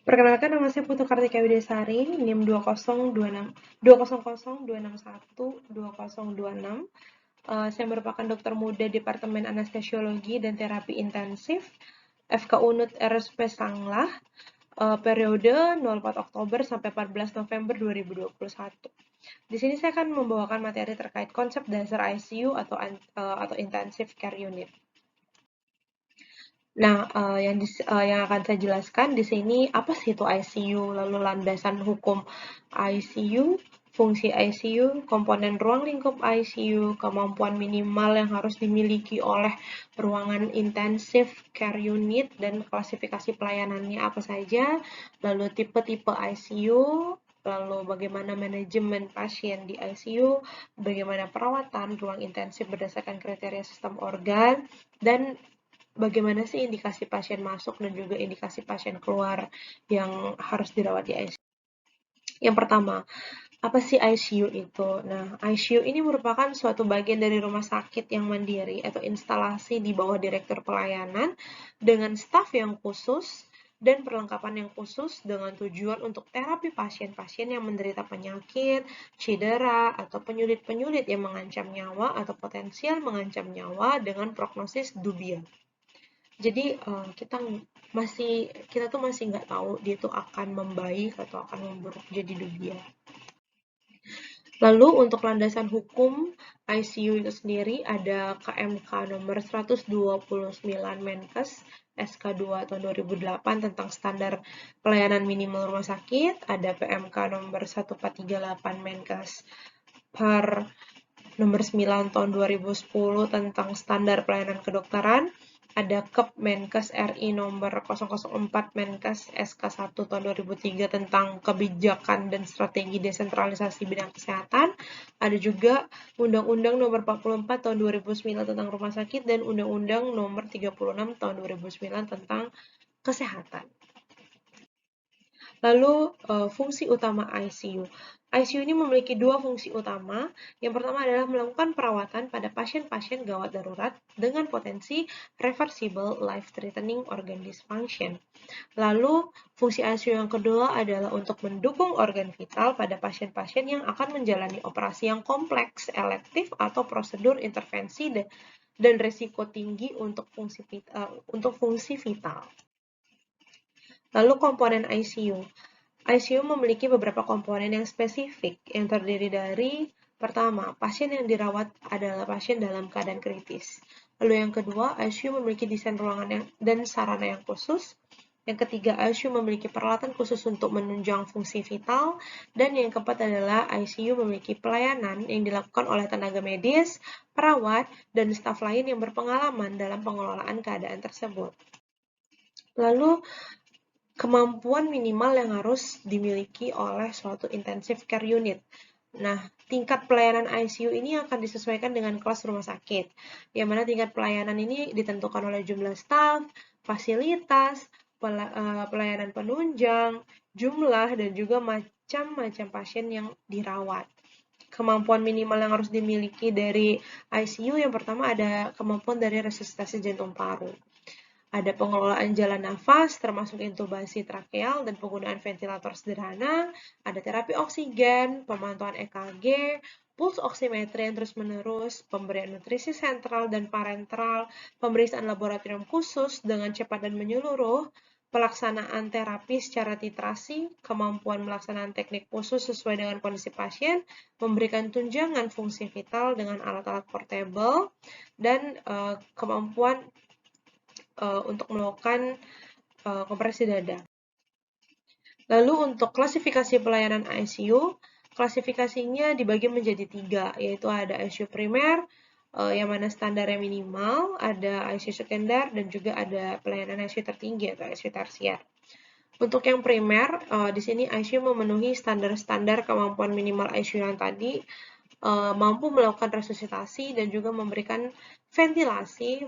Perkenalkan, nama saya Putu Kartika Widesari, NIM 2002612012026. Saya merupakan dokter muda Departemen Anestesiologi dan Terapi Intensif, FK Unut RSP Sanglah, periode 04 Oktober sampai 14 November 2021. Di sini saya akan membawakan materi terkait konsep dasar ICU atau Intensive Care Unit. Nah, yang akan saya jelaskan di sini apa sih itu ICU, lalu landasan hukum ICU, fungsi ICU, komponen ruang lingkup ICU, kemampuan minimal yang harus dimiliki oleh ruangan intensive care unit, dan klasifikasi pelayanannya apa saja, lalu tipe-tipe ICU, lalu bagaimana manajemen pasien di ICU, bagaimana perawatan ruang intensif berdasarkan kriteria sistem organ, dan bagaimana sih indikasi pasien masuk dan juga indikasi pasien keluar yang harus dirawat di ICU. Yang pertama, apa sih ICU itu? Nah, ICU ini merupakan suatu bagian dari rumah sakit yang mandiri atau instalasi di bawah direktur pelayanan dengan staf yang khusus dan perlengkapan yang khusus dengan tujuan untuk terapi pasien-pasien yang menderita penyakit, cedera, atau penyulit-penyulit yang mengancam nyawa atau potensial mengancam nyawa dengan prognosis dubious. Jadi kita tuh masih nggak tahu dia tuh akan membaik atau akan memburuk jadi dubious. Lalu untuk landasan hukum ICU itu sendiri ada KMK nomor 129 Menkes SK2 tahun 2008 tentang standar pelayanan minimal rumah sakit, ada PMK nomor 1438 Menkes per nomor 9 tahun 2010 tentang standar pelayanan kedokteran, ada KEP Menkes RI nomor 004 Menkes SK1 tahun 2003 tentang kebijakan dan strategi desentralisasi bidang kesehatan, ada juga Undang-Undang nomor 44 tahun 2009 tentang rumah sakit, dan Undang-Undang nomor 36 tahun 2009 tentang kesehatan. Lalu, fungsi utama ICU. ICU ini memiliki dua fungsi utama. Yang pertama adalah melakukan perawatan pada pasien-pasien gawat darurat dengan potensi reversible life-threatening organ dysfunction. Lalu, fungsi ICU yang kedua adalah untuk mendukung organ vital pada pasien-pasien yang akan menjalani operasi yang kompleks, elektif, atau prosedur intervensi dan risiko tinggi untuk fungsi vital. Lalu komponen ICU. ICU memiliki beberapa komponen yang spesifik yang terdiri dari pertama, pasien yang dirawat adalah pasien dalam keadaan kritis. Lalu yang kedua, ICU memiliki desain ruangan dan sarana yang khusus. Yang ketiga, ICU memiliki peralatan khusus untuk menunjang fungsi vital. Dan yang keempat adalah ICU memiliki pelayanan yang dilakukan oleh tenaga medis, perawat, dan staf lain yang berpengalaman dalam pengelolaan keadaan tersebut. Lalu, kemampuan minimal yang harus dimiliki oleh suatu intensive care unit. Nah, tingkat pelayanan ICU ini akan disesuaikan dengan kelas rumah sakit, yang mana tingkat pelayanan ini ditentukan oleh jumlah staf, fasilitas, pelayanan penunjang, jumlah, dan juga macam-macam pasien yang dirawat. Kemampuan minimal yang harus dimiliki dari ICU yang pertama ada kemampuan dari resusitasi jantung paru. Ada pengelolaan jalan nafas, termasuk intubasi trakeal dan penggunaan ventilator sederhana, ada terapi oksigen, pemantauan EKG, pulse oximetri yang terus-menerus, pemberian nutrisi sentral dan parenteral, pemeriksaan laboratorium khusus dengan cepat dan menyeluruh, pelaksanaan terapi secara titrasi, kemampuan melaksanakan teknik khusus sesuai dengan kondisi pasien, memberikan tunjangan fungsi vital dengan alat-alat portable, dan kemampuan untuk melakukan kompresi dada. Lalu untuk klasifikasi pelayanan ICU, klasifikasinya dibagi menjadi 3, yaitu ada ICU primer, yang mana standarnya minimal, ada ICU sekunder, dan juga ada pelayanan ICU tertinggi atau ICU tersier. Untuk yang primer, di sini ICU memenuhi standar-standar kemampuan minimal ICU yang tadi, mampu melakukan resusitasi dan juga memberikan ventilasi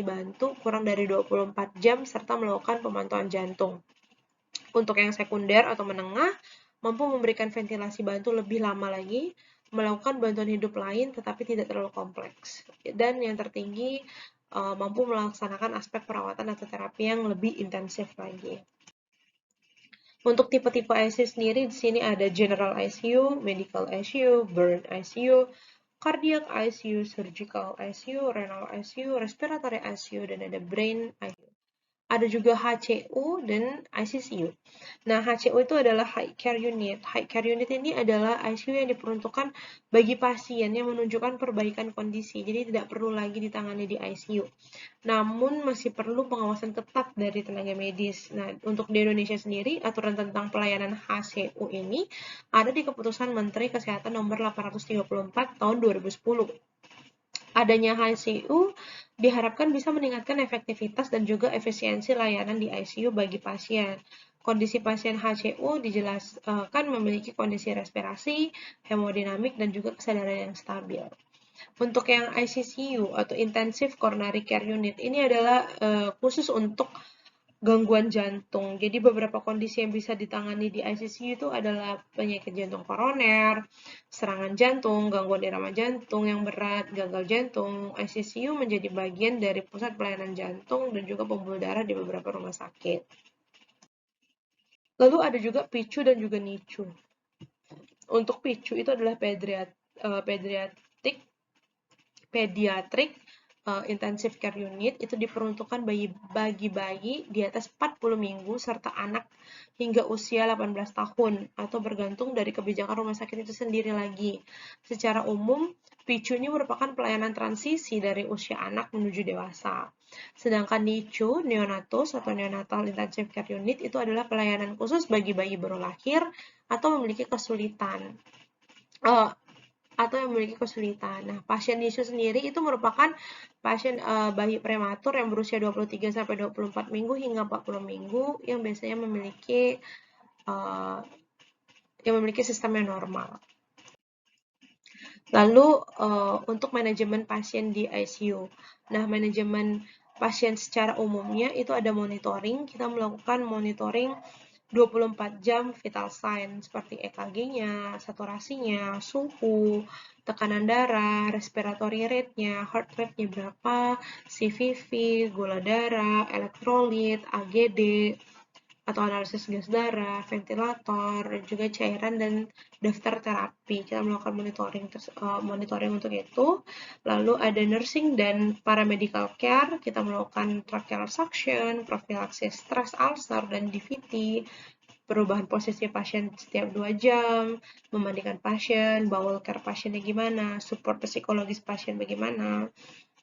bantu kurang dari 24 jam serta melakukan pemantauan jantung. Untuk yang sekunder atau menengah, mampu memberikan ventilasi bantu lebih lama lagi, melakukan bantuan hidup lain tetapi tidak terlalu kompleks. Dan yang tertinggi, mampu melaksanakan aspek perawatan atau terapi yang lebih intensif lagi. Untuk tipe-tipe ICU sendiri di sini ada General ICU, Medical ICU, Burn ICU, Cardiac ICU, Surgical ICU, Renal ICU, Respiratory ICU, dan ada Brain ICU. Ada juga HCU dan ICCU. Nah, HCU itu adalah High Care Unit. High Care Unit ini adalah ICU yang diperuntukkan bagi pasien yang menunjukkan perbaikan kondisi, jadi tidak perlu lagi ditangani di ICU. Namun masih perlu pengawasan ketat dari tenaga medis. Nah, untuk di Indonesia sendiri, aturan tentang pelayanan HCU ini ada di Keputusan Menteri Kesehatan Nomor 834 Tahun 2010. Adanya HCU diharapkan bisa meningkatkan efektivitas dan juga efisiensi layanan di ICU bagi pasien. Kondisi pasien HCU dijelaskan memiliki kondisi respirasi, hemodinamik, dan juga kesadaran yang stabil. Untuk yang ICCU atau Intensive Coronary Care Unit ini adalah khusus untuk gangguan jantung. Jadi beberapa kondisi yang bisa ditangani di ICCU itu adalah penyakit jantung koroner, serangan jantung, gangguan irama jantung yang berat, gagal jantung. ICCU menjadi bagian dari pusat pelayanan jantung dan juga pembuluh darah di beberapa rumah sakit. Lalu ada juga PICU dan juga NICU. Untuk PICU itu adalah pediatric intensive care unit, itu diperuntukkan bagi bayi di atas 40 minggu serta anak hingga usia 18 tahun atau bergantung dari kebijakan rumah sakit itu sendiri lagi. Secara umum, PICU ini merupakan pelayanan transisi dari usia anak menuju dewasa. Sedangkan NICU, Neonatus atau Neonatal Intensive Care Unit, itu adalah pelayanan khusus bagi bayi baru lahir atau memiliki kesulitan. Nah, pasien NICU sendiri itu merupakan pasien bayi prematur yang berusia 23-24 minggu hingga 40 minggu yang biasanya memiliki sistem yang normal. Lalu untuk manajemen pasien di ICU. Nah, manajemen pasien secara umumnya itu ada monitoring. Kita melakukan monitoring 24 jam vital sign seperti EKG-nya, saturasinya, suhu, tekanan darah, respiratory rate-nya, heart rate-nya berapa, CVV, gula darah, elektrolit, AGD, atau analisis gas darah, ventilator, juga cairan dan daftar terapi. Kita melakukan monitoring untuk itu. Lalu ada nursing dan paramedical care. Kita melakukan tracheal suction, profilaksis stress ulcer dan DVT, perubahan posisi pasien setiap 2 jam, memandikan pasien, bowel care pasiennya gimana, support psikologis pasien bagaimana.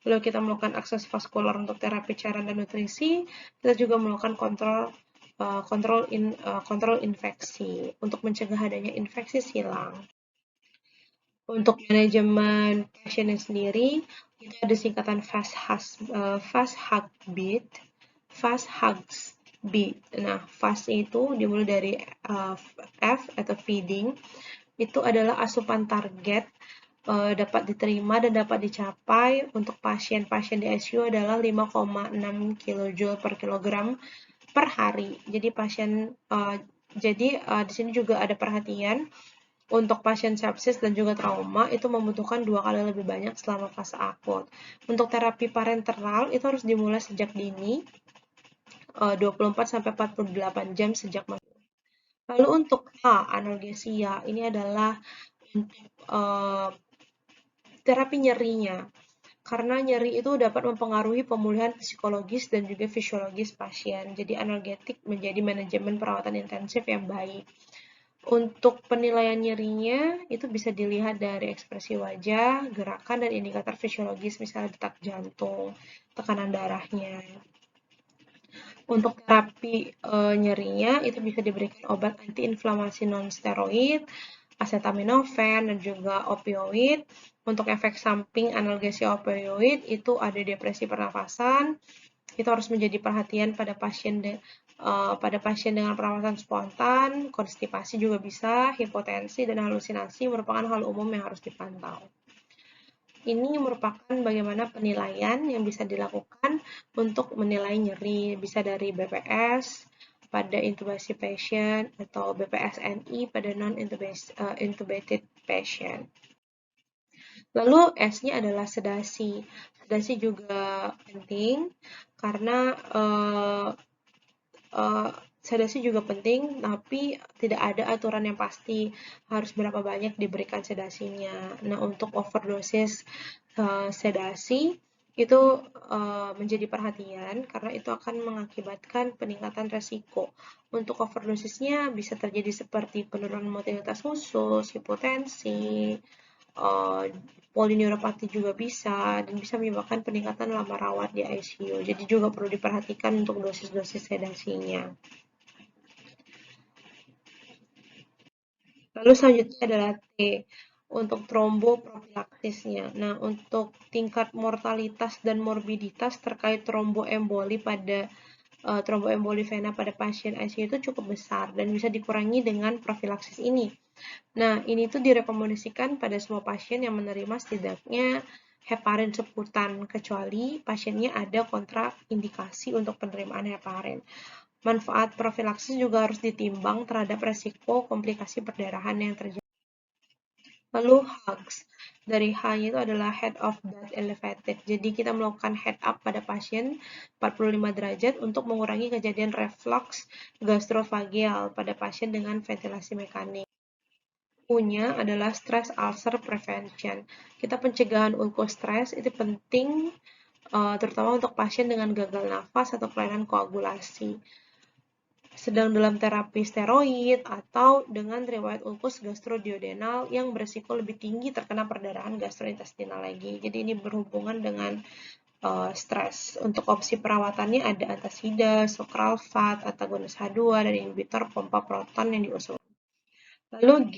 Lalu kita melakukan akses vaskular untuk terapi cairan dan nutrisi. Kita juga melakukan kontrol infeksi untuk mencegah adanya infeksi silang. Untuk manajemen pasiennya sendiri, itu ada singkatan fast heartbeat. Nah, fast itu dimulai dari F atau feeding. Itu adalah asupan target dapat diterima dan dapat dicapai untuk pasien-pasien di ICU adalah 5,6 kJ per kilogram per hari. Jadi di sini juga ada perhatian untuk pasien sepsis dan juga trauma itu membutuhkan 2 kali lebih banyak selama fase akut. Untuk terapi parenteral itu harus dimulai sejak dini, 24-48 jam sejak masuk. Lalu untuk analgesia, ini adalah untuk terapi nyerinya. Karena nyeri itu dapat mempengaruhi pemulihan psikologis dan juga fisiologis pasien. Jadi analgetik menjadi manajemen perawatan intensif yang baik. Untuk penilaian nyerinya itu bisa dilihat dari ekspresi wajah, gerakan, dan indikator fisiologis misalnya detak jantung, tekanan darahnya. Untuk terapi nyerinya itu bisa diberikan obat antiinflamasi non-steroid, acetaminophen, dan juga opioid. Untuk efek samping analgesia opioid itu ada depresi pernafasan. Itu harus menjadi perhatian pada pasien dengan pernafasan spontan, konstipasi juga bisa, hipotensi, dan halusinasi merupakan hal umum yang harus dipantau. Ini merupakan bagaimana penilaian yang bisa dilakukan untuk menilai nyeri, bisa dari BPS pada intubasi patient atau BPS-NI pada non-intubated patient. Lalu S-nya adalah sedasi. Sedasi juga penting karena sedasi juga penting, tapi tidak ada aturan yang pasti harus berapa banyak diberikan sedasinya. Nah, untuk overdosis sedasi itu menjadi perhatian karena itu akan mengakibatkan peningkatan resiko. Untuk overdosisnya bisa terjadi seperti penurunan motilitas usus, hipotensi, polineuropati juga bisa, dan bisa menyebabkan peningkatan lama rawat di ICU. Jadi juga perlu diperhatikan untuk dosis-dosis sedasinya. Lalu selanjutnya adalah T, untuk tromboprofilaksisnya. Nah, untuk tingkat mortalitas dan morbiditas terkait tromboemboli pada tromboemboli vena pada pasien ICU itu cukup besar dan bisa dikurangi dengan profilaksis ini. Nah, ini tuh direkomendasikan pada semua pasien yang menerima setidaknya heparin sebutan, kecuali pasiennya ada kontraindikasi untuk penerimaan heparin. Manfaat profilaksis juga harus ditimbang terhadap resiko komplikasi perdarahan yang terjadi. Lalu HUGS. Dari H itu adalah head of blood elevated. Jadi kita melakukan head up pada pasien 45 derajat untuk mengurangi kejadian reflux gastrofageal pada pasien dengan ventilasi mekanik. U-nya adalah stress ulcer prevention. Kita pencegahan stres itu penting terutama untuk pasien dengan gagal nafas atau kelainan koagulasi, sedang dalam terapi steroid, atau dengan riwayat ulkus gastroduodenal yang beresiko lebih tinggi terkena perdarahan gastrointestinal lagi. Jadi ini berhubungan dengan stres. Untuk opsi perawatannya ada antasida, sucralfate, antagonis H2, dan inhibitor pompa proton yang diusulkan. Lalu G.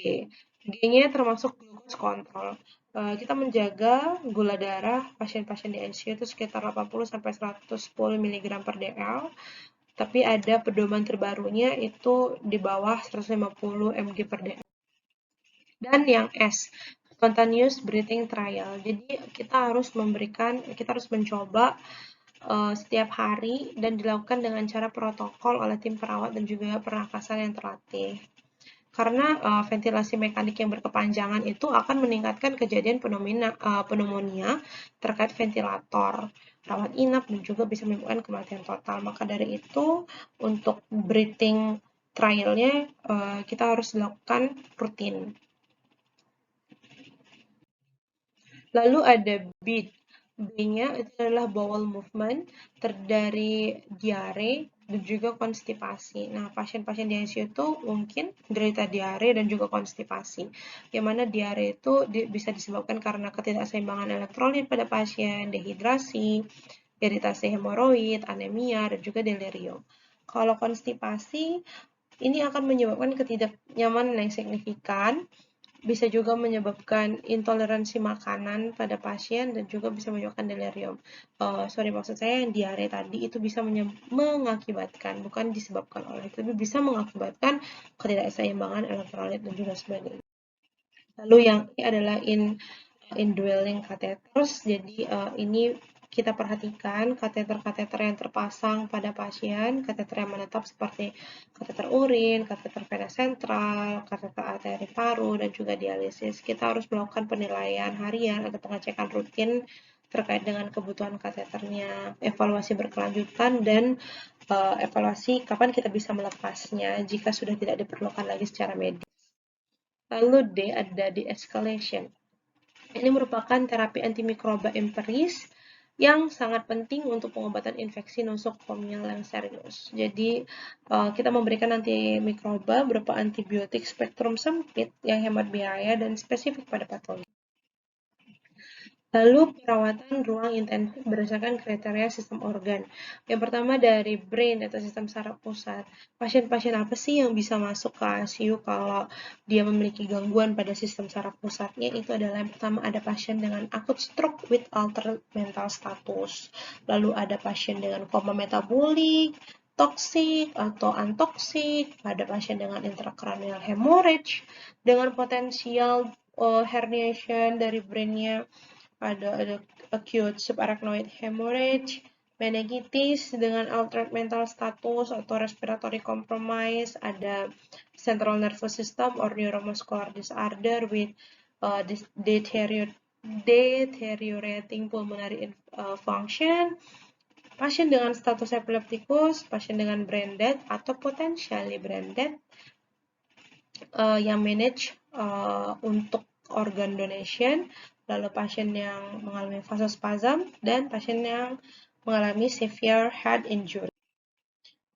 G-nya termasuk glucose control. Kita menjaga gula darah pasien-pasien di ICU itu sekitar 80-110 mg per dl, tapi ada pedoman terbarunya itu di bawah 150 mg per dl. Dan yang S, spontaneous breathing trial. Jadi kita harus mencoba setiap hari dan dilakukan dengan cara protokol oleh tim perawat dan juga pernafasan yang terlatih. Karena ventilasi mekanik yang berkepanjangan itu akan meningkatkan kejadian pneumonia terkait ventilator, rawat inap, dan juga bisa menyebabkan kematian total. Maka dari itu, untuk breathing trialnya kita harus lakukan rutin. Lalu ada BEAD. B-nya itu adalah bowel movement dari diare dan juga konstipasi. Nah, pasien-pasien di ICU itu mungkin menderita diare dan juga konstipasi. Yang mana diare itu bisa disebabkan karena ketidakseimbangan elektrolit pada pasien, dehidrasi, iritasi hemoroid, anemia, dan juga delirium. Kalau konstipasi, ini akan menyebabkan ketidaknyamanan yang signifikan, bisa juga menyebabkan intoleransi makanan pada pasien dan juga bisa menyebabkan delirium. Maksud saya yang diare tadi itu bisa mengakibatkan, bukan disebabkan oleh, tapi bisa mengakibatkan ketidakseimbangan elektrolit dan juga sebagainya. Lalu yang ini adalah indwelling catheters. Jadi ini kita perhatikan kateter-kateter yang terpasang pada pasien, kateter yang menetap seperti kateter urin, kateter vena sentral, kateter arteri paru, dan juga dialisis. Kita harus melakukan penilaian harian atau pengecekan rutin terkait dengan kebutuhan kateternya, evaluasi berkelanjutan, dan evaluasi kapan kita bisa melepasnya jika sudah tidak diperlukan lagi secara medis. Lalu D ada de-escalation. Ini merupakan terapi antimikroba empiris yang sangat penting untuk pengobatan infeksi nosokomial yang serius. Jadi, kita memberikan antimikroba berupa antibiotik spektrum sempit yang hemat biaya dan spesifik pada patogen. Lalu perawatan ruang intensif berdasarkan kriteria sistem organ. Yang pertama dari brain atau sistem saraf pusat. Pasien-pasien apa sih yang bisa masuk ke ICU kalau dia memiliki gangguan pada sistem saraf pusatnya? Itu adalah yang pertama ada pasien dengan acute stroke with altered mental status. Lalu ada pasien dengan koma metabolik, toksik atau antoksik, ada pasien dengan intracranial hemorrhage dengan potensial herniation dari brainnya, ada acute subarachnoid hemorrhage, meningitis dengan altered mental status atau respiratory compromise, ada central nervous system or neuromuscular disorder with deteriorating pulmonary function, pasien dengan status epileptikus, pasien dengan brain death atau potentially brain death yang manage untuk organ donation, lalu pasien yang mengalami vasospasm, dan pasien yang mengalami severe head injury.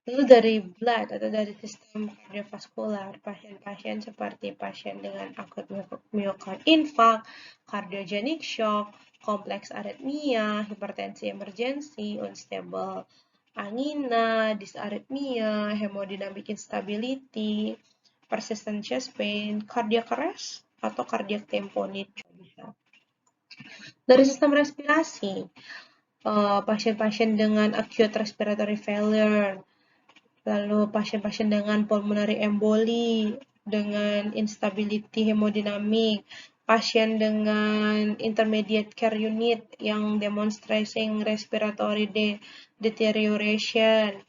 Lalu dari blood atau dari sistem kardiovaskular, pasien-pasien seperti pasien dengan akut myocard infarct, cardiogenic shock, kompleks aritmia, hipertensi emergensi, unstable angina, dysarrhythmia, hemodynamic instability, persistent chest pain, cardiac arrest, atau cardiac tamponade juga bisa. Dari sistem respirasi, pasien-pasien dengan acute respiratory failure, lalu pasien-pasien dengan pulmonary emboli, dengan instability hemodinamik, pasien dengan intermediate care unit yang demonstrating respiratory deterioration,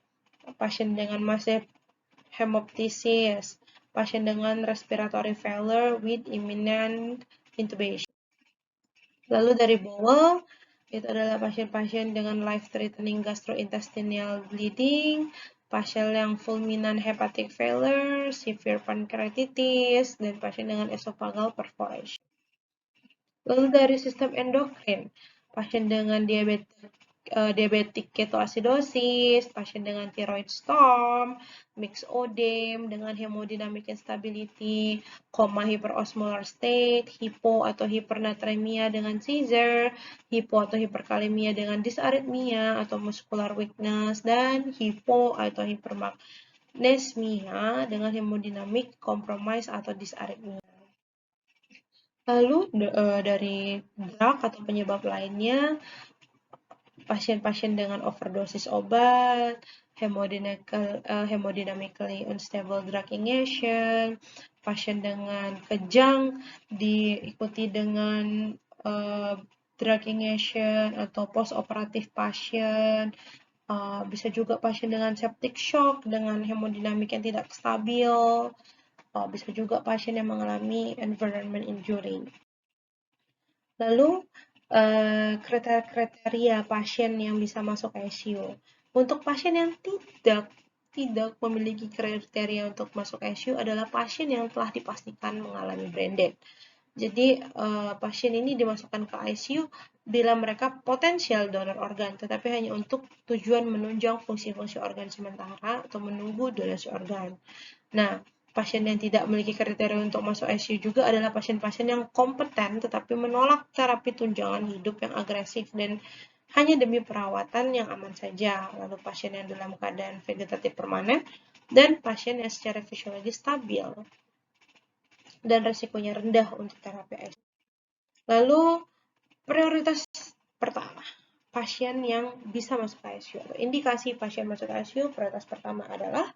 pasien dengan massive hemoptysis, pasien dengan respiratory failure with imminent intubation. Lalu dari bowel, itu adalah pasien-pasien dengan life-threatening gastrointestinal bleeding, pasien yang fulminant hepatic failure, severe pancreatitis, dan pasien dengan esophageal perforation. Lalu dari sistem endokrin, pasien dengan diabetic ketoacidosis, pasien dengan thyroid storm, mixed odem dengan hemodynamic instability, koma hyperosmolar state, hipo atau hipernatremia dengan seizure, hipo atau hiperkalemia dengan dysarrhythmia atau muscular weakness, dan hipo atau hipermagnesemia dengan hemodynamic compromise atau dysarrhythmia. Lalu dari drug atau penyebab lainnya, pasien-pasien dengan overdosis obat, hemodynamically unstable drug ingestion, pasien dengan kejang diikuti dengan drug ingestion atau post-operatif pasien, bisa juga pasien dengan septic shock dengan hemodinamik yang tidak stabil, bisa juga pasien yang mengalami environment injury. Lalu kriteria pasien yang bisa masuk ICU. Untuk pasien yang tidak memiliki kriteria untuk masuk ICU adalah pasien yang telah dipastikan mengalami brain death. Jadi pasien ini dimasukkan ke ICU bila mereka potensial donor organ, tetapi hanya untuk tujuan menunjang fungsi-fungsi organ sementara atau menunggu donasi organ. Nah, pasien yang tidak memiliki kriteria untuk masuk ICU juga adalah pasien-pasien yang kompeten tetapi menolak terapi tunjangan hidup yang agresif dan hanya demi perawatan yang aman saja. Lalu pasien yang dalam keadaan vegetatif permanen dan pasien yang secara fisiologis stabil dan resikonya rendah untuk terapi ICU. Lalu prioritas pertama, pasien yang bisa masuk ICU atau indikasi pasien masuk ICU, prioritas pertama adalah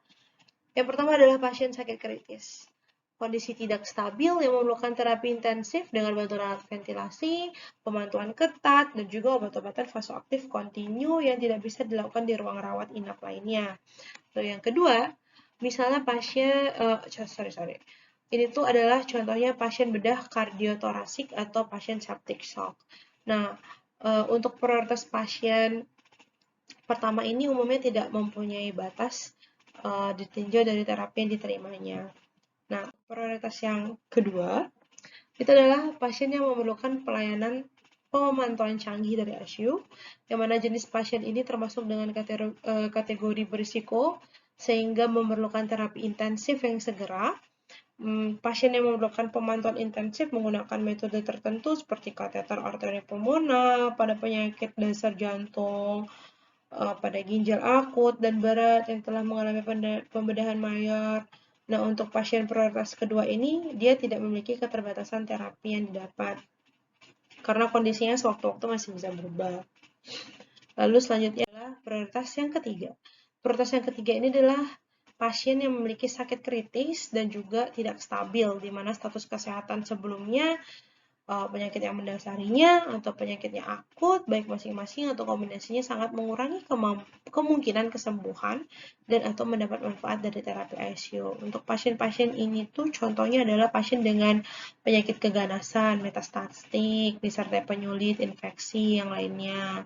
yang pertama adalah pasien sakit kritis, kondisi tidak stabil yang memerlukan terapi intensif dengan bantuan alat ventilasi, pemantauan ketat, dan juga obat-obatan vasoaktif kontinu yang tidak bisa dilakukan di ruang rawat inap lainnya. Lalu yang kedua, misalnya pasien, ini tuh adalah contohnya pasien bedah kardiotorasik atau pasien septic shock. Nah, untuk prioritas pasien pertama ini umumnya tidak mempunyai batas ditinjau dari terapi yang diterimanya. Nah, prioritas yang kedua itu adalah pasien yang memerlukan pelayanan pemantauan canggih dari ICU, yang mana jenis pasien ini termasuk dengan kategori berisiko sehingga memerlukan terapi intensif yang segera. Pasien yang memerlukan pemantauan intensif menggunakan metode tertentu seperti kateter arteri pulmoner pada penyakit dasar jantung, pada ginjal akut dan berat yang telah mengalami pembedahan mayor. Nah, untuk pasien prioritas kedua ini, dia tidak memiliki keterbatasan terapi yang didapat karena kondisinya sewaktu-waktu masih bisa berubah. Lalu selanjutnya adalah prioritas yang ketiga. Prioritas yang ketiga ini adalah pasien yang memiliki sakit kritis dan juga tidak stabil, di mana status kesehatan sebelumnya penyakit yang mendasarinya atau penyakitnya akut, baik masing-masing atau kombinasinya sangat mengurangi kemungkinan kesembuhan dan atau mendapat manfaat dari terapi ICU. Untuk pasien-pasien ini tuh contohnya adalah pasien dengan penyakit keganasan, metastatik, disertai penyulit, infeksi yang lainnya.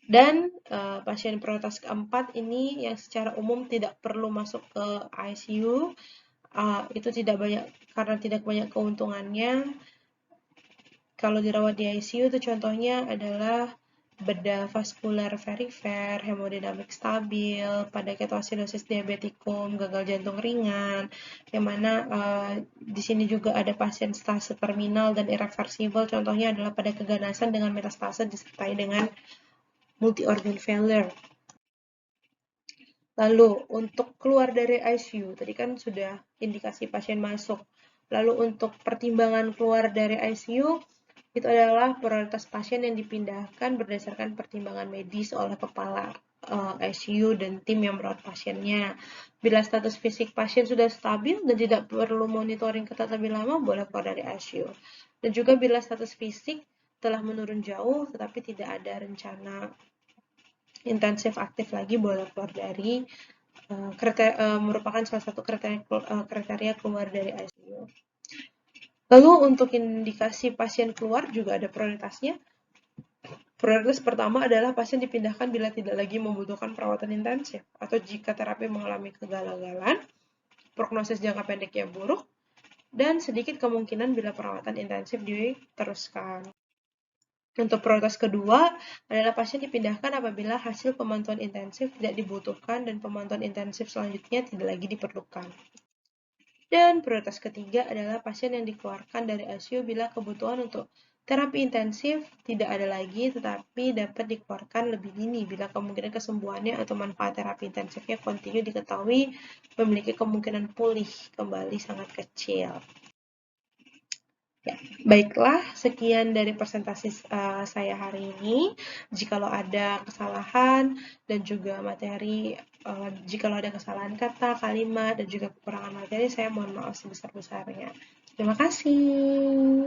Dan pasien prioritas keempat ini yang secara umum tidak perlu masuk ke ICU, itu tidak banyak karena tidak banyak keuntungannya. Kalau dirawat di ICU itu contohnya adalah bedah vaskular very fair, hemodinamik stabil, pada ketoasidosis diabetikum, gagal jantung ringan, yang mana di sini juga ada pasien stase terminal dan irreversibel, contohnya adalah pada keganasan dengan metastase disertai dengan multi-organ failure. Lalu untuk keluar dari ICU, tadi kan sudah indikasi pasien masuk. Lalu untuk pertimbangan keluar dari ICU, itu adalah prioritas pasien yang dipindahkan berdasarkan pertimbangan medis oleh kepala ICU dan tim yang merawat pasiennya. Bila status fisik pasien sudah stabil dan tidak perlu monitoring ketat lebih lama, boleh keluar dari ICU. Dan juga bila status fisik telah menurun jauh, tetapi tidak ada rencana intensif aktif lagi, boleh keluar dari merupakan salah satu kriteria keluar dari ICU. Lalu untuk indikasi pasien keluar juga ada prioritasnya. Prioritas pertama adalah pasien dipindahkan bila tidak lagi membutuhkan perawatan intensif atau jika terapi mengalami kegagalan, prognosis jangka pendeknya buruk, dan sedikit kemungkinan bila perawatan intensif diteruskan. Untuk prioritas kedua adalah pasien dipindahkan apabila hasil pemantauan intensif tidak dibutuhkan dan pemantauan intensif selanjutnya tidak lagi diperlukan. Dan prioritas ketiga adalah pasien yang dikeluarkan dari ICU bila kebutuhan untuk terapi intensif tidak ada lagi tetapi dapat dikeluarkan lebih dini bila kemungkinan kesembuhannya atau manfaat terapi intensifnya kontinu diketahui memiliki kemungkinan pulih kembali sangat kecil. Ya, baiklah, sekian dari presentasi saya hari ini. Jikalau ada kesalahan dan juga materi, jikalau ada kesalahan kata, kalimat, dan juga kekurangan materi, saya mohon maaf sebesar-besarnya. Terima kasih.